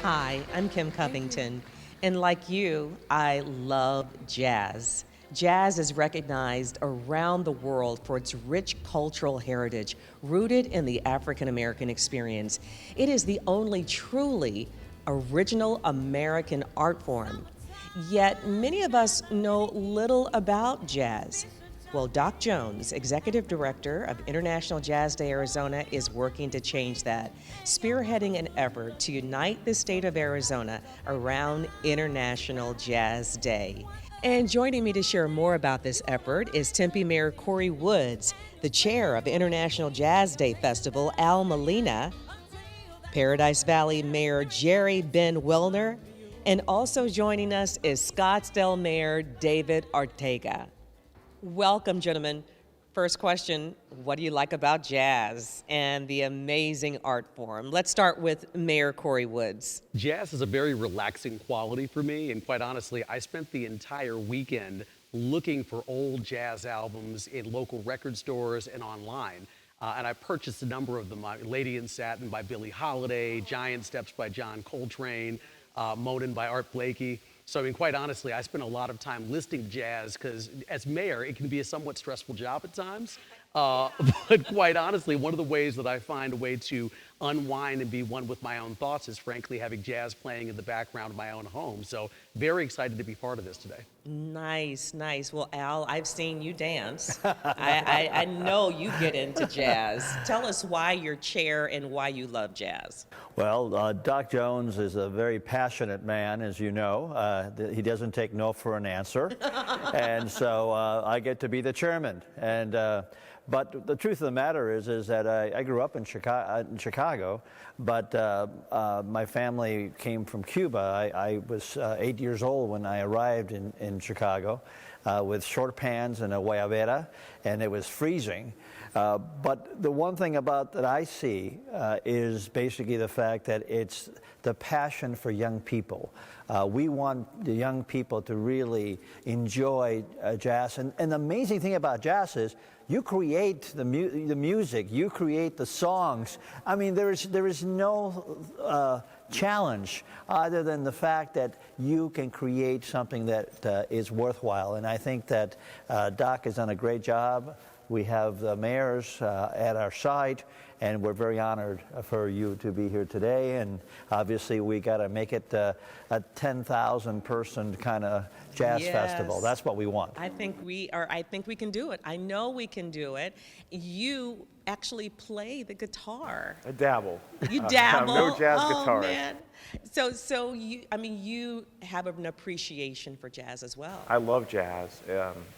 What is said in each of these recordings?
Hi, I'm Kim Covington, and like you, I love jazz. Jazz is recognized around the world for its rich cultural heritage rooted in the African American experience. It is the only truly original American art form. Yet many of us know little about jazz. Well, Doc Jones, Executive Director of International Jazz Day Arizona, is working to change that, spearheading an effort to unite the state of Arizona around International Jazz Day. And joining me to share more about this effort is Tempe Mayor Corey Woods, the chair of International Jazz Day Festival, Al Molina, Paradise Valley Mayor Jerry Bien-Willner, and also joining us is Scottsdale Mayor David Ortega. Welcome, gentlemen. First question, what do you like about jazz and the amazing art form? Let's start with Mayor Corey Woods. Jazz has a very relaxing quality for me, and quite honestly, I spent the entire weekend looking for old jazz albums in local record stores and online. And I purchased a number of them, Lady in Satin by Billie Holiday, Giant Steps by John Coltrane, Moanin' by Art Blakey. So, I mean, quite honestly, I spent a lot of time listening to jazz because as mayor, it can be a somewhat stressful job at times. But quite honestly, one of the ways that I find a way to unwind and be one with my own thoughts is frankly having jazz playing in the background of my own home. So very excited to be part of this today. Nice, nice. Well, Al, I've seen you dance. I know you get into jazz. Tell us why you're chair and why you love jazz. Well, Doc Jones is a very passionate man, as you know. He doesn't take no for an answer. And so I get to be the chairman. But the truth of the matter is that I grew up in Chicago, but my family came from Cuba. I was 8 years old when I arrived in Chicago with short pants and a guayabera, and it was freezing. But the one thing about that I see is basically the fact that it's the passion for young people. We want the young people to really enjoy jazz. And the amazing thing about jazz is you create the music, you create the songs. I mean, there is no challenge other than the fact that you can create something that is worthwhile. And I think that Doc has done a great job. We have the mayors at our side, and we're very honored for you to be here today. And obviously, we got to make it a 10,000 person kind of jazz festival. That's what we want. I think we can do it. I know we can do it. You actually play the guitar. I dabble. You dabble. I'm no jazz oh, guitarist. Man. So you have an appreciation for jazz as well. I love jazz.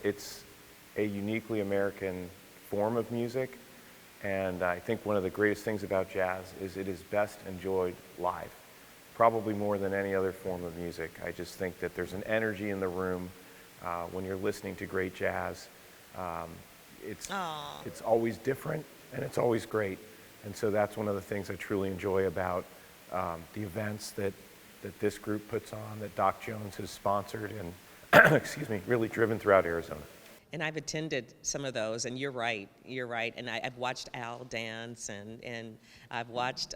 It's a uniquely American form of music, and I think one of the greatest things about jazz is it is best enjoyed live, probably more than any other form of music. I just think that there's an energy in the room when you're listening to great jazz. It's always different and it's always great, and so that's one of the things I truly enjoy about the events that this group puts on, that Doc Jones has sponsored and excuse me, really driven throughout Arizona. And I've attended some of those, and you're right. And I've watched Al dance, and I've watched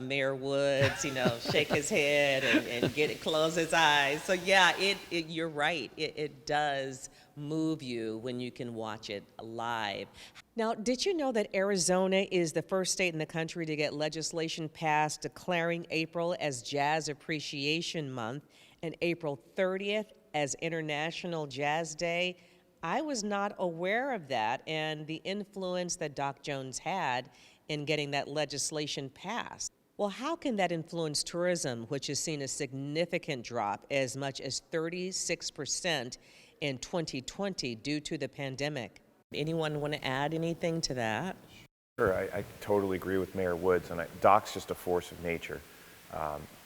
Mayor Woods, shake his head and close his eyes. So yeah, you're right. It does move you when you can watch it live. Now, did you know that Arizona is the first state in the country to get legislation passed declaring April as Jazz Appreciation Month and April 30th as International Jazz Day? I was not aware of that and the influence that Doc Jones had in getting that legislation passed. Well, how can that influence tourism, which has seen a significant drop, as much as 36% in 2020 due to the pandemic? Anyone want to add anything to that? Sure, I totally agree with Mayor Woods, and Doc's just a force of nature.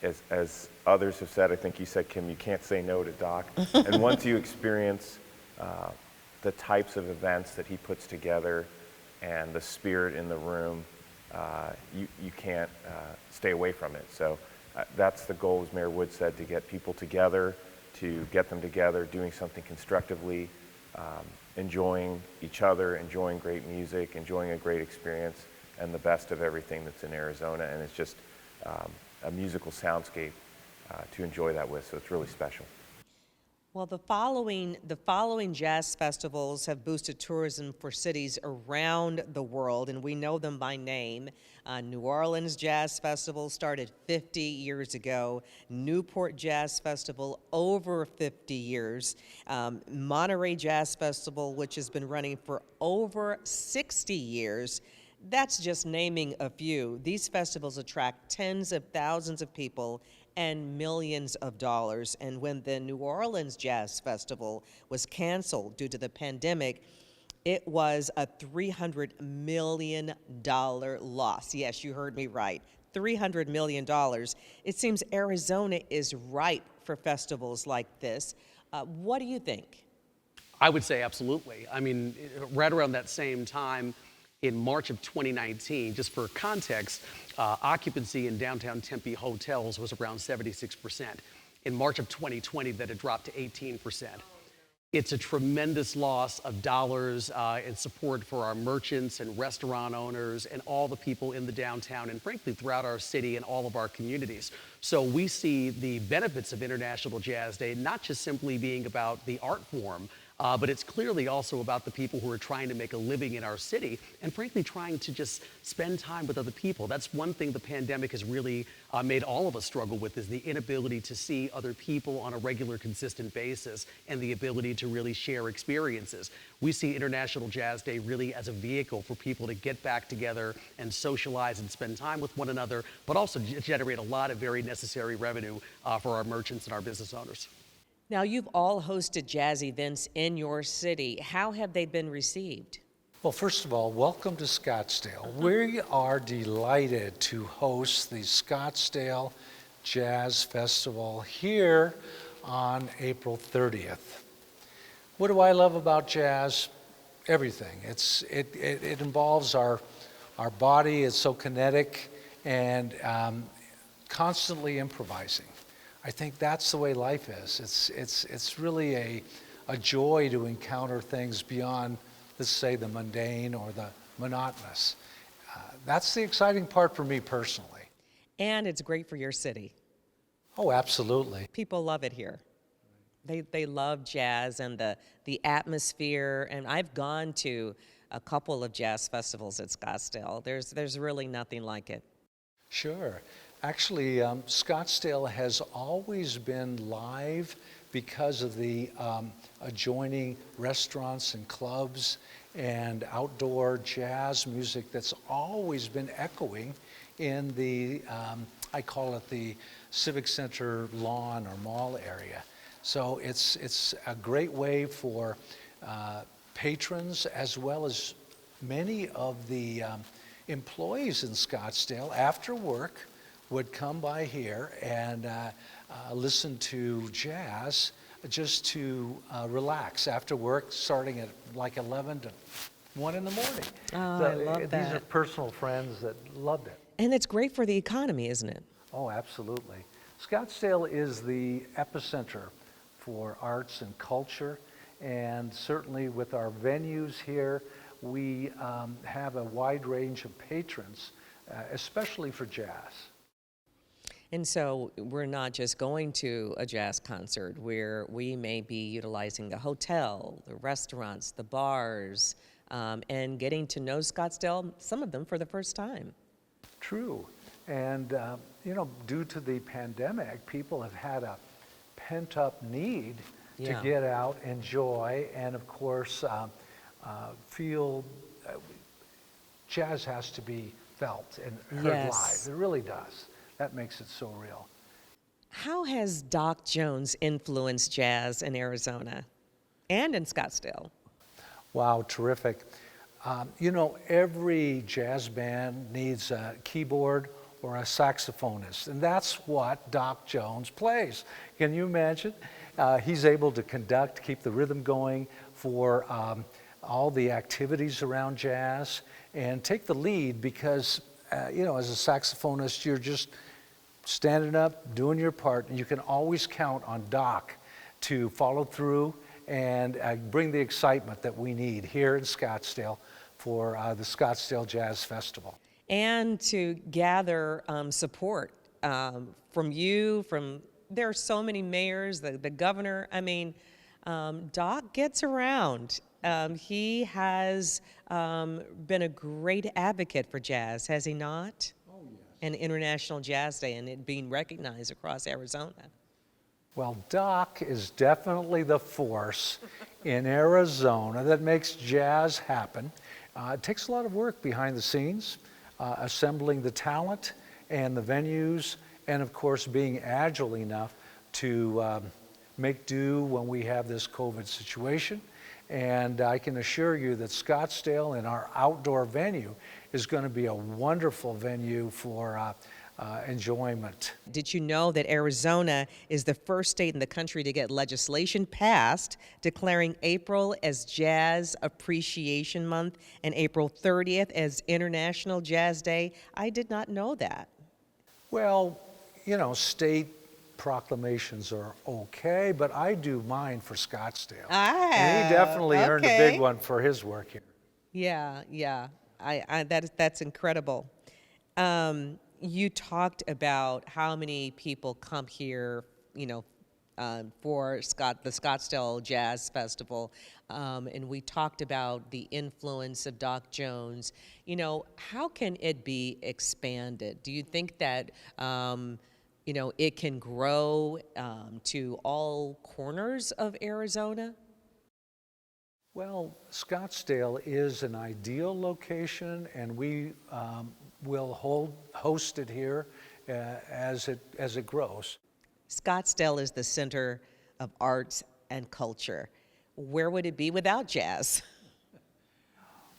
As others have said, I think you said, Kim, you can't say no to Doc. And once you experience the types of events that he puts together and the spirit in the room, you can't stay away from it. So that's the goal, as Mayor Wood said, to get people together, to get them together, doing something constructively, enjoying each other, enjoying great music, enjoying a great experience, and the best of everything that's in Arizona. And it's just a musical soundscape to enjoy that with. So it's really special. Well, the following jazz festivals have boosted tourism for cities around the world, and we know them by name. New Orleans Jazz Festival started 50 years ago. Newport Jazz Festival, over 50 years. Monterey Jazz Festival, which has been running for over 60 years. That's just naming a few. These festivals attract tens of thousands of people and millions of dollars. And when the New Orleans Jazz Festival was canceled due to the pandemic, it was a $300 million loss. Yes, you heard me right. $300 million. It seems Arizona is ripe for festivals like this. What do you think? I would say absolutely. I mean, right around that same time, in March of 2019, just for context, occupancy in downtown Tempe hotels was around 76%. In March of 2020, that had dropped to 18%. It's a tremendous loss of dollars and support for our merchants and restaurant owners and all the people in the downtown and frankly throughout our city and all of our communities. So we see the benefits of International Jazz Day not just simply being about the art form, but it's clearly also about the people who are trying to make a living in our city and frankly trying to just spend time with other people. That's one thing the pandemic has really made all of us struggle with, is the inability to see other people on a regular, consistent basis and the ability to really share experiences. We see International Jazz Day really as a vehicle for people to get back together and socialize and spend time with one another, but also generate a lot of very necessary revenue for our merchants and our business owners. Now, you've all hosted jazz events in your city. How have they been received? Well, first of all, welcome to Scottsdale. We are delighted to host the Scottsdale Jazz Festival here on April 30th. What do I love about jazz? Everything. It involves our body. It's so kinetic and constantly improvising. I think that's the way life is. It's really a joy to encounter things beyond, let's say, the mundane or the monotonous. That's the exciting part for me personally. And it's great for your city. Oh, absolutely. People love it here. They love jazz and the atmosphere. And I've gone to a couple of jazz festivals at Scottsdale. There's really nothing like it. Sure. Actually, Scottsdale has always been live because of the adjoining restaurants and clubs and outdoor jazz music that's always been echoing in the, I call it the Civic Center lawn or mall area. So it's a great way for patrons as well as many of the employees in Scottsdale after work would come by here and listen to jazz just to relax after work, starting at like 11 to 1 in the morning. Oh, I love that. These are personal friends that loved it. And it's great for the economy, isn't it? Oh, absolutely. Scottsdale is the epicenter for arts and culture, and certainly with our venues here, we have a wide range of patrons, especially for jazz. And so we're not just going to a jazz concert where we may be utilizing the hotel, the restaurants, the bars, and getting to know Scottsdale, some of them for the first time. True. And, due to the pandemic, people have had a pent-up need to get out, enjoy, and of course, feel jazz has to be felt and heard live. It really does. That makes it so real. How has Doc Jones influenced jazz in Arizona and in Scottsdale? Wow, terrific. Every jazz band needs a keyboard or a saxophonist, and that's what Doc Jones plays. Can you imagine? He's able to conduct, keep the rhythm going for all the activities around jazz and take the lead because, as a saxophonist, you're just standing up, doing your part, and you can always count on Doc to follow through and bring the excitement that we need here in Scottsdale for the Scottsdale Jazz Festival. And to gather support from you, there are so many mayors, the governor. I mean, Doc gets around. He has been a great advocate for jazz, has he not? Oh, yes. And International Jazz Day and it being recognized across Arizona. Well, Doc is definitely the force in Arizona that makes jazz happen. It takes a lot of work behind the scenes, assembling the talent and the venues, and of course being agile enough to make do when we have this COVID situation. And I can assure you that Scottsdale and our outdoor venue is going to be a wonderful venue for enjoyment. Did you know that Arizona is the first state in the country to get legislation passed declaring April as Jazz Appreciation Month and April 30th as International Jazz Day? I did not know that. Well, you know, state proclamations are okay, but I do mine for Scottsdale. And he definitely earned a big one for his work here. Yeah. That's incredible. You talked about how many people come here, for the Scottsdale Jazz Festival, and we talked about the influence of Doc Jones. How can it be expanded? Do you think that, it can grow to all corners of Arizona? Well, Scottsdale is an ideal location, and we will host it here as it grows. Scottsdale is the center of arts and culture. Where would it be without jazz?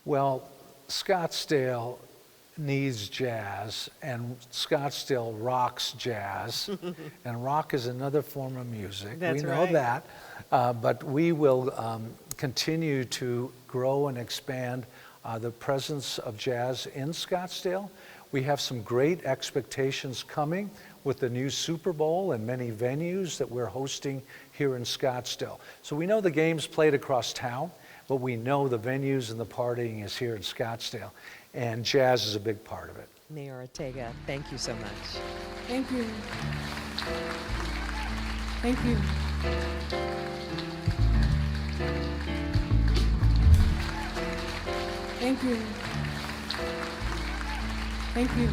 Well, Scottsdale needs jazz, and Scottsdale rocks jazz, and rock is another form of music. That's we know right. that, but we will continue to grow and expand the presence of jazz in Scottsdale. We have some great expectations coming with the new Super Bowl and many venues that we're hosting here in Scottsdale. So we know the game's played across town, but we know the venues and the partying is here in Scottsdale, and jazz is a big part of it. Mayor Ortega, thank you so much. Thank you. Thank you. Thank you. Thank you.